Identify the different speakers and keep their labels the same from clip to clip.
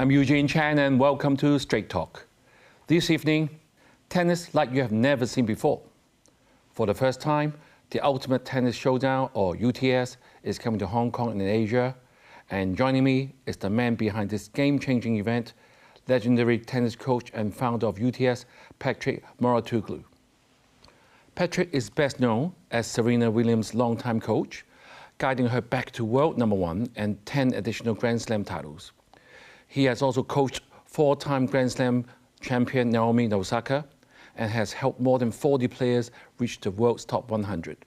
Speaker 1: I'm Eugene Chan and welcome to Straight Talk. This evening, tennis like you have never seen before. For the first time, the Ultimate Tennis Showdown, or UTS, is coming to Hong Kong and Asia. And joining me is the man behind this game-changing event, legendary tennis coach and founder of UTS, Patrick Mouratoglou. Patrick is best known as Serena Williams' longtime coach, guiding her back to world #1 and 10 additional Grand Slam titles. He has also coached four-time Grand Slam champion Naomi in Osaka and has helped more than 40 players reach the world's top 100.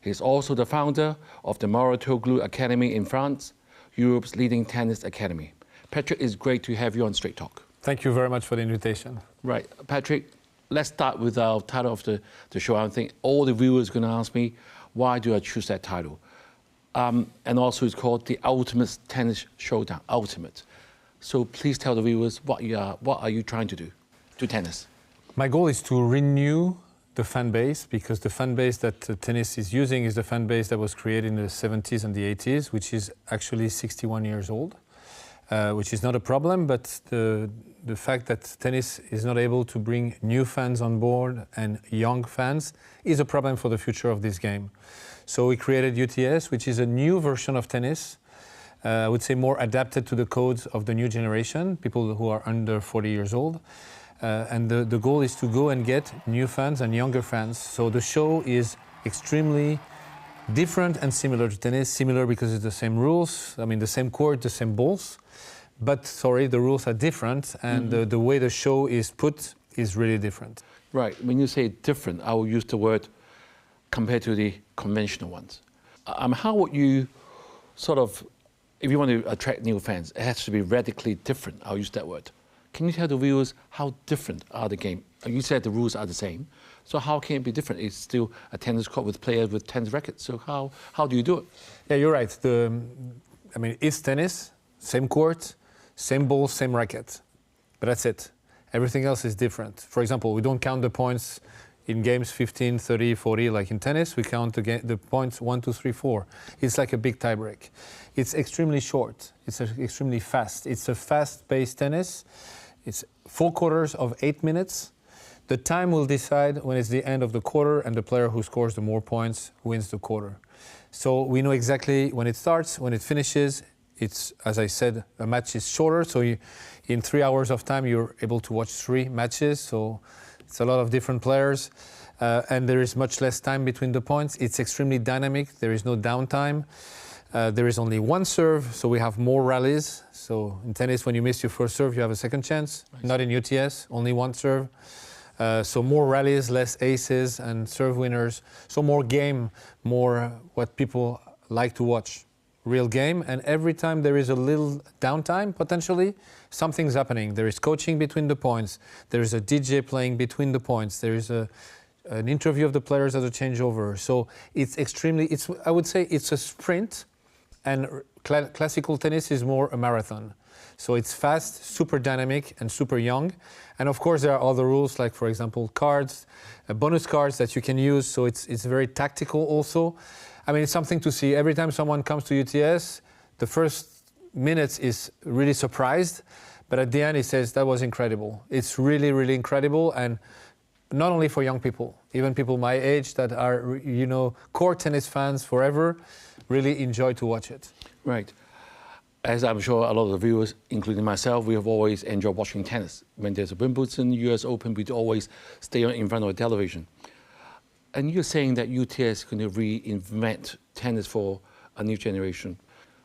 Speaker 1: He is also the founder of the Mouratoglou Academy in France, Europe's leading tennis academy. Patrick, it's great to have you on Straight Talk.
Speaker 2: Thank you very much for the invitation.
Speaker 1: Right, Patrick, let's start with our title of the show. I think all the viewers are going to ask me, why do I choose that title? And also it's called the Ultimate Tennis Showdown, Ultimate. So please tell the viewers what are you trying to do to tennis?
Speaker 2: My goal is to renew the fan base, because the fan base that tennis is using is the fan base that was created in the 70s and the 80s, which is actually 61 years old, which is not a problem, but the fact that tennis is not able to bring new fans on board and young fans is a problem for the future of this game. So we created UTS, which is a new version of tennis, I would say more adapted to the codes of the new generation, people who are under 40 years old. And the goal is to go and get new fans and younger fans. So the show is extremely different and similar to tennis. Similar because it's the same rules, I mean the same court, the same balls. But sorry, the rules are different, and the way the show is put is really different.
Speaker 1: Right, when you say different, I will use the word compared to the conventional ones. How would you sort of, if you want to attract new fans, it has to be radically different, I'll use that word. Can you tell the viewers how different are the game? You said the rules are the same, so how can it be different? It's still a tennis court with players with tennis rackets, so how do you do it?
Speaker 2: Yeah, you're right. I mean, it's tennis, same court, same ball, same racket, but that's it. Everything else is different. For example, we don't count the points in games 15, 30, 40, like in tennis. We count the points 1, 2, 3, 4. It's like a big tiebreak. It's extremely short. It's extremely fast. It's a fast-paced tennis. It's 4 quarters of 8 minutes. The time will decide when it's the end of the quarter, and the player who scores the more points wins the quarter. So we know exactly when it starts, when it finishes. It's, as I said, a match is shorter, so in 3 hours of time you're able to watch 3 matches. So it's a lot of different players, and there is much less time between the points. It's extremely dynamic. There is no downtime. There is only one serve, so we have more rallies. So in tennis, when you miss your first serve, you have a second chance. Nice. Not in UTS, only one serve. So more rallies, less aces and serve winners. So more game, more what people like to watch. Real game, and every time there is a little downtime, potentially, something's happening. There is coaching between the points. There is a DJ playing between the points. There is an interview of the players as a changeover. So it's I would say it's a sprint, and classical tennis is more a marathon. So it's fast, super dynamic, and super young. And of course, there are other rules, like, for example, cards, bonus cards that you can use. So it's very tactical also. I mean, it's something to see. Every time someone comes to UTS, the first minutes is really surprised, but at the end he says, that was incredible. It's really, really incredible, and not only for young people, even people my age that are, you know, core tennis fans forever, really enjoy to watch it.
Speaker 1: Right. As I'm sure a lot of the viewers, including myself, we have always enjoyed watching tennis. When there's a Wimbledon, US Open, we'd always stay in front of the television. And you're saying that UTS is going to reinvent tennis for a new generation.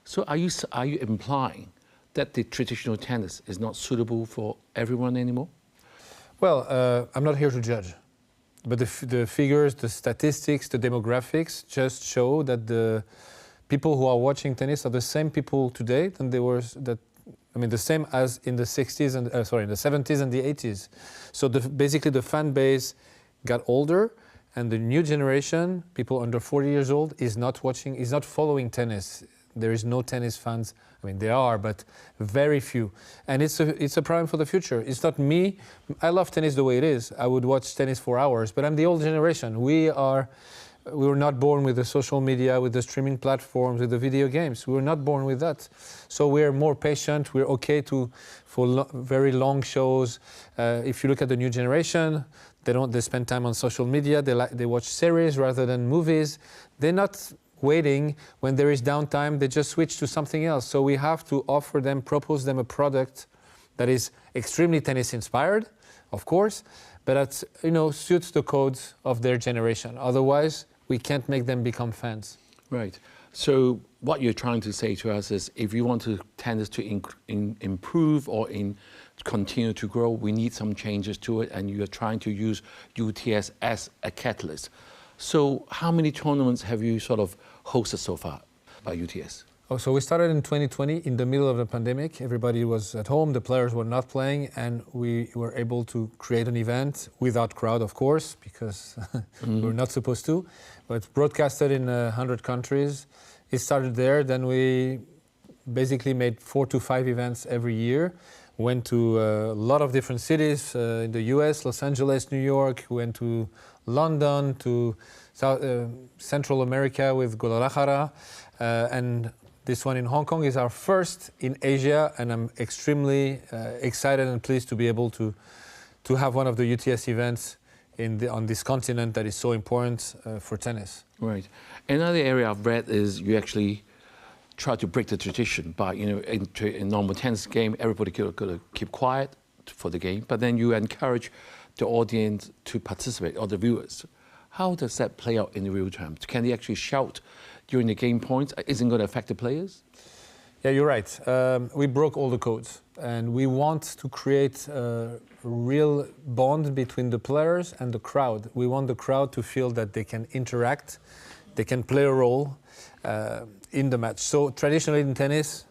Speaker 1: So are you implying that the traditional tennis is not suitable for everyone anymore?
Speaker 2: Well, I'm not here to judge. But the figures, the statistics, the demographics just show that the people who are watching tennis are the same people today than they were, the same as in the 60s and, in the 70s and the 80s. So basically the fan base got older, and the new generation, people under 40 years old, is not following tennis. There is no tennis fans. I mean, there are, but very few. And it's a problem for the future. It's not me. I love tennis the way it is. I would watch tennis for hours, but I'm the old generation. We are We were not born with the social media, with the streaming platforms, with the video games. We were not born with that. So we're more patient. We're okay for very long shows. If you look at the new generation, they spend time on social media. They watch series rather than movies. They're not waiting when there is downtime. They just switch to something else. So we have to propose them a product that is extremely tennis inspired, of course, but that suits the codes of their generation. Otherwise, we can't make them become fans.
Speaker 1: Right. So what you're trying to say to us is, if you want tennis to improve or continue to grow, we need some changes to it, and you're trying to use UTS as a catalyst. So how many tournaments have you sort of hosted so far by UTS?
Speaker 2: So we started in 2020 in the middle of the pandemic. Everybody was at home, the players were not playing, and we were able to create an event without crowd, of course, because we're not supposed to, but broadcasted in 100 countries. It started there, then we basically made 4 to 5 events every year. Went to a lot of different cities in the US, Los Angeles, New York, went to London, to Central America with Guadalajara, and this one in Hong Kong is our first in Asia, and I'm extremely excited and pleased to be able to have one of the UTS events on this continent that is so important for tennis.
Speaker 1: Right. Another area I've read is you actually try to break the tradition by, in normal tennis game, everybody got to keep quiet for the game, but then you encourage the audience to participate, or the viewers. How does that play out in the real terms? Can they actually shout during the game points? Isn't it going to affect the players?
Speaker 2: Yeah, you're right. We broke all the codes, and we want to create a real bond between the players and the crowd. We want the crowd to feel that they can interact, they can play a role in the match. So traditionally in tennis,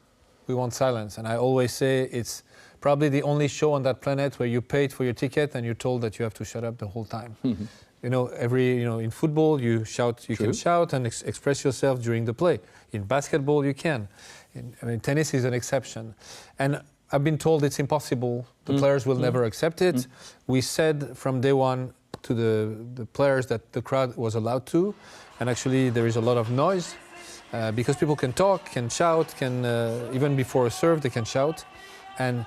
Speaker 2: we want silence, and I always say it's probably the only show on that planet where you paid for your ticket and you're told that you have to shut up the whole time. In football you shout, you can shout and express yourself during the play. In basketball you can. Tennis is an exception, and I've been told it's impossible. The players will never accept it. We said from day one to the players that the crowd was allowed to, and actually there is a lot of noise because people can talk, can shout, even before a serve they can shout, and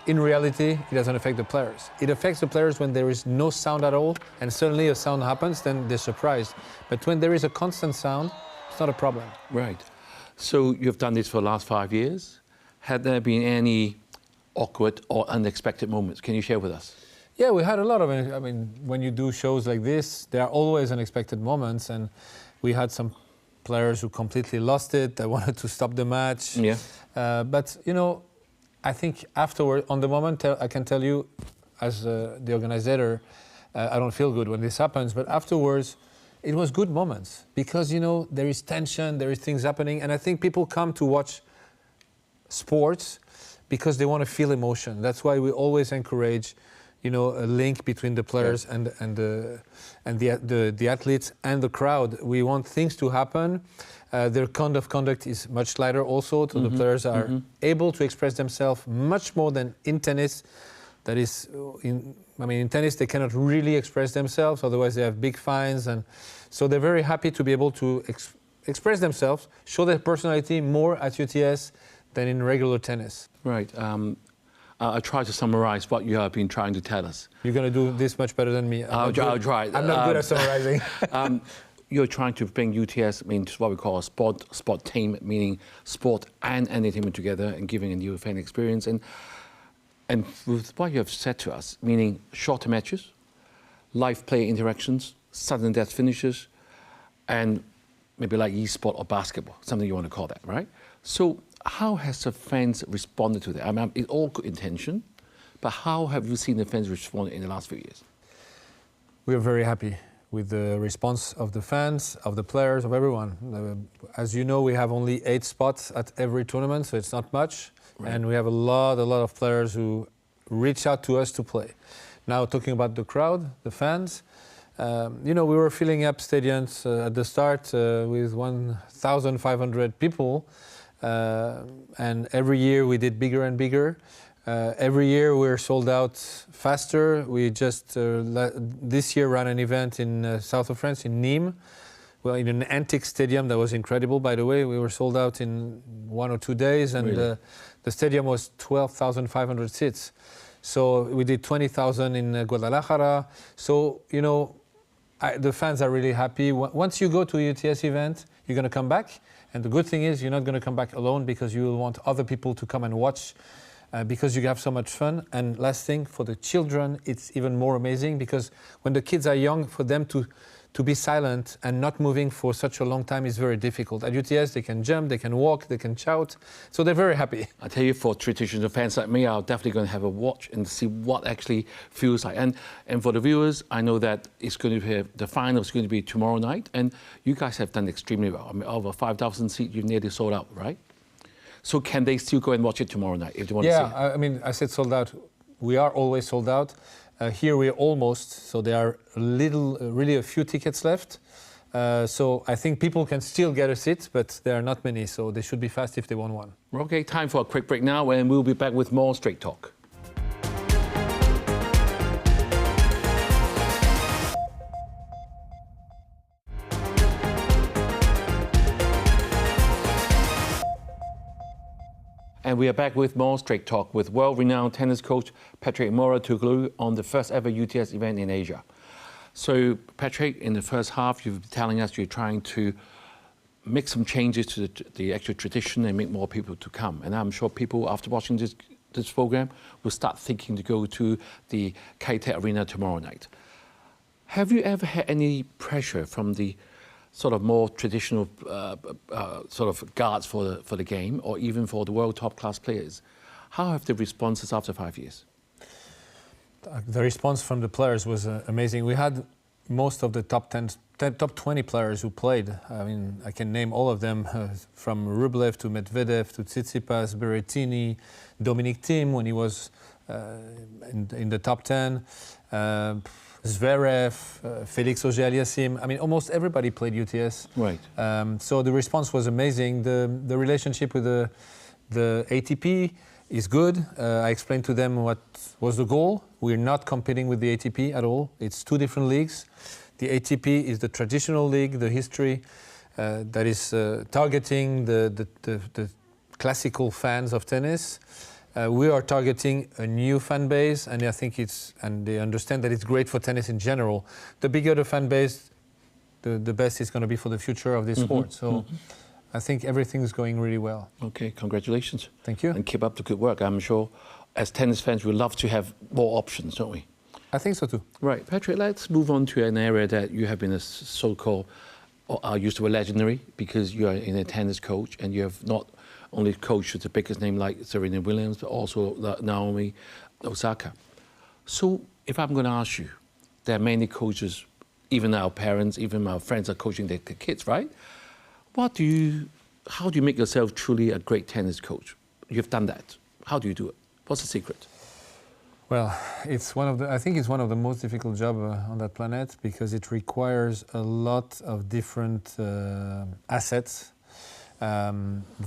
Speaker 2: in reality, it doesn't affect the players. It affects the players when there is no sound at all, and suddenly a sound happens, then they're surprised. But when there is a constant sound, it's not a problem.
Speaker 1: Right. So you've done this for the last 5 years. Had there been any awkward or unexpected moments? Can you share with us?
Speaker 2: Yeah, we had a lot of, when you do shows like this, there are always unexpected moments, and we had some players who completely lost it, they wanted to stop the match.
Speaker 1: Yeah.
Speaker 2: But, I think afterward, on the moment, I can tell you, as the organizer, I don't feel good when this happens, but afterwards, it was good moments because, there is tension, there is things happening, and I think people come to watch sports because they want to feel emotion. That's why we always encourage, a link between the players and the athletes and the crowd. We want things to happen. Their code of conduct is much lighter also, so the players are able to express themselves much more than in tennis. That is, in tennis they cannot really express themselves, otherwise they have big fines, and so they're very happy to be able to express themselves, show their personality more at UTS than in regular tennis.
Speaker 1: Right. I'll try to summarize what you have been trying to tell us.
Speaker 2: You're going to do this much better than me.
Speaker 1: I'll try.
Speaker 2: I'm not good at summarizing.
Speaker 1: You're trying to bring UTS into what we call a sportainment, meaning sport and entertainment together, and giving a new fan experience. And with what you have said to us, meaning shorter matches, live player interactions, sudden death finishes, and maybe like e-sport or basketball, something you want to call that, right? So how has the fans responded to that? It's all good intention, but how have you seen the fans respond in the last few years?
Speaker 2: We are very happy with the response of the fans, of the players, of everyone. As you know, we have only 8 spots at every tournament, so it's not much. Right. And we have a lot of players who reach out to us to play. Now, talking about the crowd, the fans, we were filling up stadiums at the start with 1,500 people, and every year we did bigger and bigger. Every year we're sold out faster. We just this year ran an event in south of France, in Nîmes, well, in an antique stadium that was incredible, by the way. We were sold out in 1 or 2 days, and
Speaker 1: Really?
Speaker 2: the stadium was 12,500 seats. So we did 20,000 in Guadalajara. So, you know, the fans are really happy. Once you go to a UTS event, you're going to come back. And the good thing is you're not going to come back alone, because you will want other people to come and watch, because you have so much fun. And last thing, for the children, it's even more amazing, because when the kids are young, for them to be silent and not moving for such a long time is very difficult. At UTS, they can jump, they can walk, they can shout. So they're very happy.
Speaker 1: I tell you, for traditional fans like me, I'm definitely going to have a watch and see what actually feels like. And for the viewers, I know that it's going to be, the final is going to be tomorrow night, and you guys have done extremely well. I mean, over 5,000 seats, you've nearly sold out, right? So can they still go and watch it tomorrow night if they want to see it?
Speaker 2: Yeah, I mean, I said sold out. We are always sold out. Here we're almost, so there are really a few tickets left. So I think people can still get a seat, but there are not many, so they should be fast if they want one.
Speaker 1: Okay, time for a quick break now, and we'll be back with more Straight Talk. And we are back with more Straight Talk with world-renowned tennis coach Patrick Mouratoglou on the first ever UTS event in Asia. So, Patrick, in the first half, you've been telling us you're trying to make some changes to the actual tradition and make more people to come. And I'm sure people, after watching this program, will start thinking to go to the Kai-Tak Arena tomorrow night. Have you ever had any pressure from the sort of more traditional sort of guards for the game, or even for the world top class players? How have the responses after 5 years?
Speaker 2: The response from the players was amazing. We had most of the top 20 players who played. I mean, I can name all of them, from Rublev to Medvedev to Tsitsipas, Berrettini, Dominic Thiem when he was in the top 10. Zverev, Felix Auger-Aliassime. I mean, almost everybody played UTS.
Speaker 1: Right.
Speaker 2: So the response was amazing. The relationship with the ATP is good. I explained to them what was the goal. We're not competing with the ATP at all. It's two different leagues. The ATP is the traditional league, the history that is targeting the classical fans of tennis. We are targeting a new fan base, and I think and they understand that it's great for tennis in general. The bigger the fan base, the best it's going to be for the future of this sport. So I think everything is going really well.
Speaker 1: Okay, congratulations.
Speaker 2: Thank you.
Speaker 1: And keep up the good work. I'm sure as tennis fans, we love to have more options, don't we?
Speaker 2: I think so too.
Speaker 1: Right, Patrick, let's move on to an area that you have been a so-called, or I used the word legendary, because you are a tennis coach, and you have not only coached the biggest name like Serena Williams, but also Naomi, Osaka. So if I'm going to ask you, there are many coaches, even our parents, even our friends are coaching their kids, right? How do you make yourself truly a great tennis coach? You've done that. How do you do it? What's the secret?
Speaker 2: Well, I think it's one of the most difficult jobs on that planet, because it requires a lot of different assets.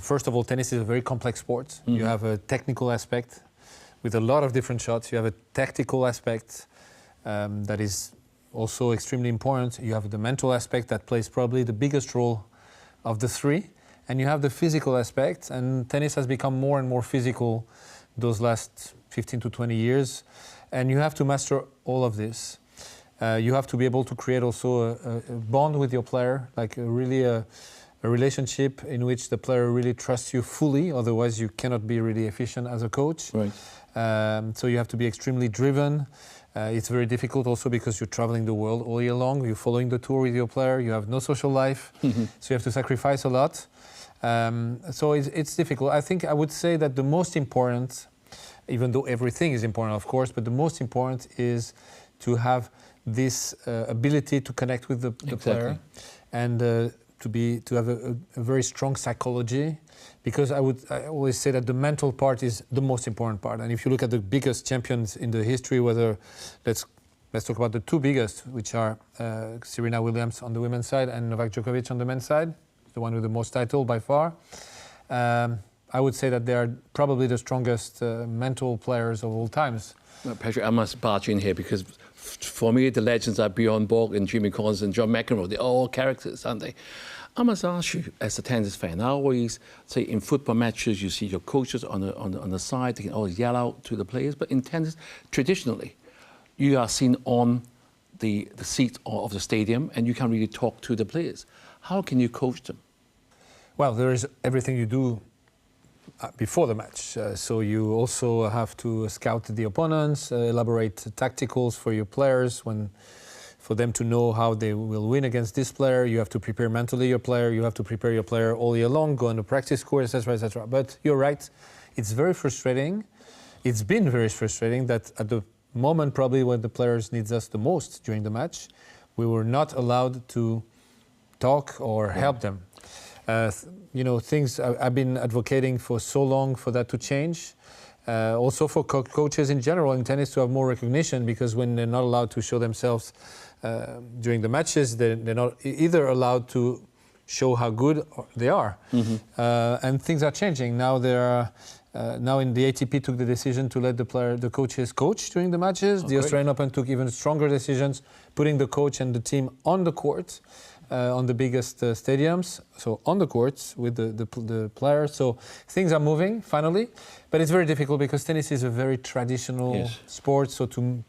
Speaker 2: First of all, tennis is a very complex sport. You have a technical aspect with a lot of different shots. You have a tactical aspect that is also extremely important. You have the mental aspect that plays probably the biggest role of the three. And you have the physical aspect, and tennis has become more and more physical those last 15 to 20 years. And you have to master all of this. You have to be able to create also a bond with your player, like a relationship in which the player really trusts you fully, otherwise you cannot be really efficient as a coach. Right. So you have to be extremely driven. It's very difficult also because you're traveling the world all year long, you're following the tour with your player, you have no social life, so you have to sacrifice a lot. So it's difficult. I would say that the most important, even though everything is important of course, but the most important is to have this ability to connect with the player, and to have a very strong psychology, because I always say that the mental part is the most important part. And if you look at the biggest champions in the history, whether let's talk about the two biggest, which are Serena Williams on the women's side and Novak Djokovic on the men's side, the one with the most title by far. I would say that they are probably the strongest mental players of all times.
Speaker 1: Patrick, I must barge in here, because For me, the legends are Bjorn Borg and Jimmy Collins and John McEnroe. They're all characters, aren't they? I must ask you, as a tennis fan, I always say in football matches, you see your coaches on the side, they can always yell out to the players. But in tennis, traditionally, you are seen on the seat of the stadium and you can't really talk to the players. How can you coach them?
Speaker 2: Well, there is everything you do before the match. So you also have to scout the opponents, elaborate tacticals for your players, for them to know how they will win against this player. You have to prepare mentally your player. You have to prepare your player all year long, go on the practice course, etc., etc. But you're right, it's very frustrating. It's been very frustrating that at the moment probably when the players needs us the most during the match, we were not allowed to talk or help them. You know, things I've been advocating for so long for that to change. Also for coaches in general in tennis to have more recognition, because when they're not allowed to show themselves during the matches, they're not either allowed to show how good they are. And things are changing. Now now in the ATP took the decision to let the coaches coach during the matches. The Australian Open took even stronger decisions, putting the coach and the team on the court. On the biggest stadiums, so on the courts with the players. So things are moving finally, but it's very difficult because tennis is a very traditional sport. So to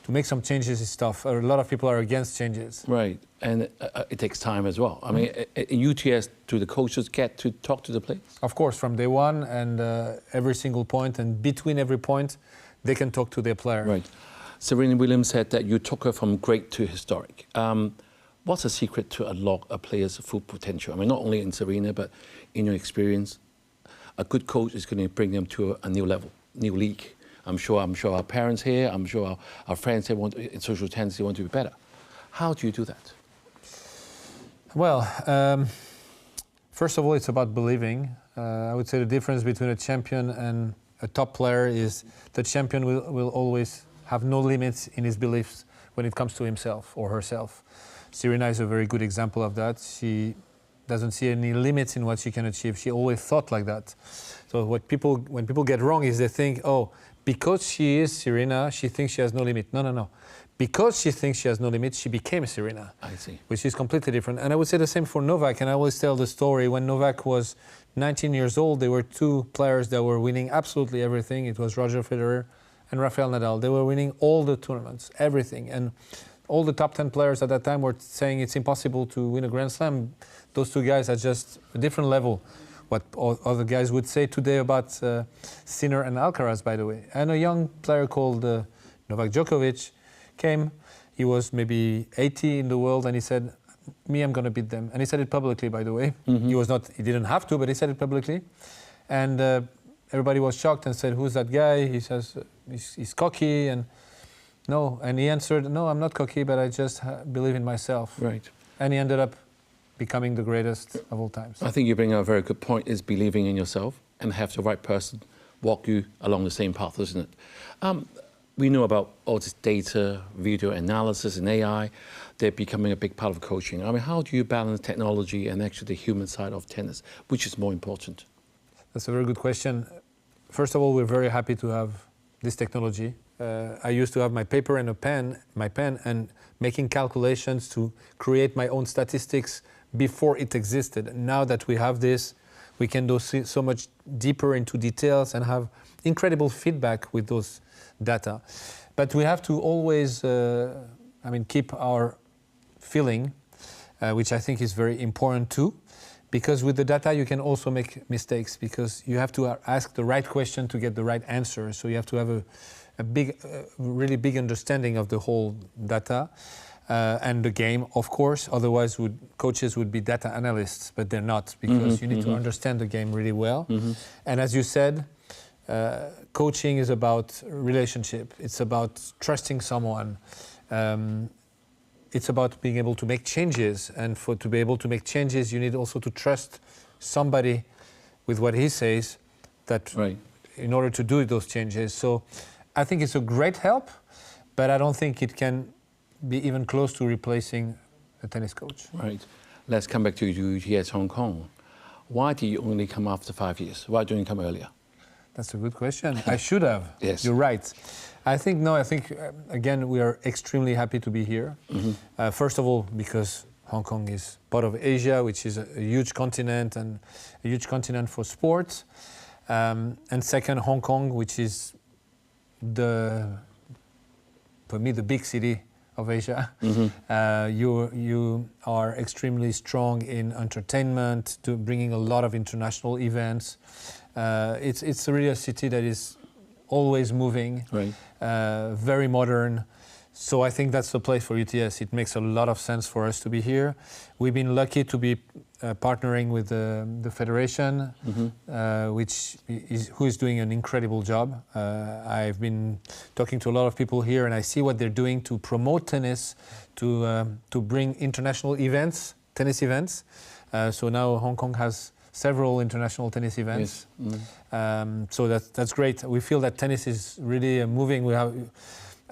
Speaker 2: make some changes is tough. A lot of people are against changes.
Speaker 1: Right, and it takes time as well. I mean, in UTS, do the coaches get to talk to the players?
Speaker 2: Of course, from day one, and every single point, and between every point, they can talk to their player.
Speaker 1: Right. Serena Williams said that you took her from great to historic. What's the secret to unlock a player's full potential? I mean, not only in Serena, but in your experience, a good coach is going to bring them to a new level, new league. I'm sure our parents here, I'm sure our friends here in social tennis, they want to be better. How do you do that?
Speaker 2: Well, first of all, it's about believing. I would say the difference between a champion and a top player is the champion will always have no limits in his beliefs when it comes to himself or herself. Serena is a very good example of that. She doesn't see any limits in what she can achieve. She always thought like that. So when people get wrong is they think, oh, because she is Serena, she thinks she has no limit. No. Because she thinks she has no limit, she became Serena.
Speaker 1: I see.
Speaker 2: Which is completely different. And I would say the same for Novak. And I always tell the story, when Novak was 19 years old, there were two players that were winning absolutely everything. It was Roger Federer and Rafael Nadal. They were winning all the tournaments, everything. And all the top 10 players at that time were saying it's impossible to win a Grand Slam. Those two guys are just a different level. What other guys would say today about Sinner and Alcaraz, by the way. And a young player called Novak Djokovic came. He was maybe 80 in the world, and he said, "Me, I'm going to beat them." And he said it publicly, by the way. He didn't have to, but he said it publicly. And everybody was shocked and said, "Who's that guy?" He says, "He's cocky." And he answered, "No, I'm not cocky, but I just believe in myself."
Speaker 1: Right.
Speaker 2: And he ended up becoming the greatest of all times.
Speaker 1: I think you bring up a very good point, is believing in yourself and have the right person walk you along the same path, isn't it? We know about all this data, video analysis and AI. They're becoming a big part of coaching. I mean, how do you balance technology and actually the human side of tennis? Which is more important?
Speaker 2: That's a very good question. First of all, we're very happy to have this technology. I used to have my paper and my pen, and making calculations to create my own statistics before it existed. Now that we have this, we can go so much deeper into details and have incredible feedback with those data. But we have to always, keep our feeling, which I think is very important too, because with the data you can also make mistakes, because you have to ask the right question to get the right answer. So you have to have a really big understanding of the whole data and the game, of course. Otherwise, coaches would be data analysts, but they're not, because you need to understand the game really well. And as you said, coaching is about relationship. It's about trusting someone. It's about being able to make changes. And to be able to make changes, you need also to trust somebody with what he says, that in order to do those changes. So I think it's a great help, but I don't think it can be even close to replacing a tennis coach.
Speaker 1: Right. Let's come back to UTS Hong Kong. Why did you only come after 5 years? Why didn't you come earlier?
Speaker 2: That's a good question. I should have.
Speaker 1: Yes.
Speaker 2: You're right. I think again, we are extremely happy to be here. First of all, because Hong Kong is part of Asia, which is a huge continent and a huge continent for sports. And second, Hong Kong, which is for me, the big city of Asia. You are extremely strong in entertainment, to bringing a lot of international events. It's really a city that is always moving, right. Very modern. So I think that's the place for UTS. It makes a lot of sense for us to be here. We've been lucky to be partnering with the federation, who is doing an incredible job. I've been talking to a lot of people here, and I see what they're doing to promote tennis, to bring international events, tennis events. So now Hong Kong has several international tennis events. Yes. So that's great. We feel that tennis is really moving.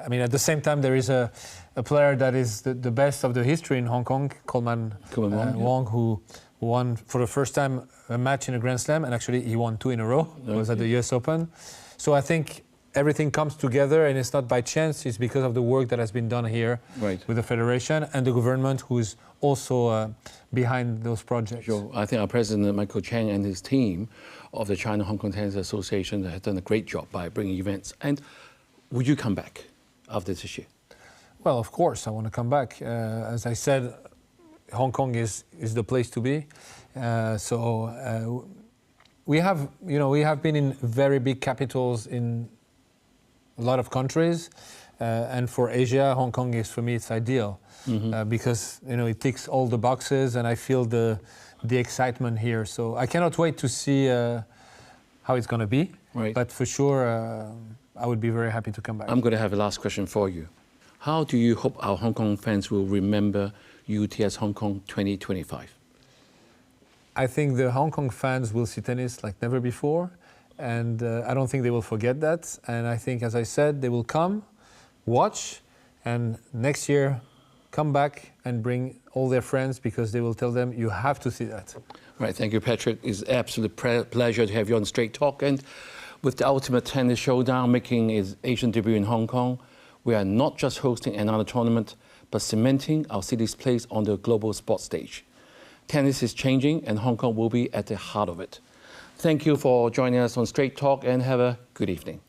Speaker 2: I mean, at the same time, there is a player that is the best of the history in Hong Kong, Coleman Wong, who won for the first time a match in a Grand Slam, and actually he won 2 in a row. It was at the US Open. So I think everything comes together, and it's not by chance. It's because of the work that has been done here with the federation and the government, who is also behind those projects.
Speaker 1: Sure. I think our president, Michael Chang, and his team of the China Hong Kong Tennis Association have done a great job by bringing events. And would you come back after this year?
Speaker 2: Well, of course, I want to come back. As I said, Hong Kong is the place to be. We have been in very big capitals in a lot of countries, and for Asia, Hong Kong is, for me, it's ideal because it ticks all the boxes, and I feel the excitement here. So I cannot wait to see how it's going to be. Right. But for sure, I would be very happy to come back.
Speaker 1: I'm going to have a last question for you. How do you hope our Hong Kong fans will remember UTS Hong Kong 2025?
Speaker 2: I think the Hong Kong fans will see tennis like never before, and I don't think they will forget that. And I think, as I said, they will come, watch, and next year come back and bring all their friends, because they will tell them, you have to see that.
Speaker 1: Right, thank you, Patrick. It's an absolute pleasure to have you on Straight Talk. And with the Ultimate Tennis Showdown making its Asian debut in Hong Kong, we are not just hosting another tournament, but cementing our city's place on the global sports stage. Tennis is changing, and Hong Kong will be at the heart of it. Thank you for joining us on Straight Talk, and have a good evening.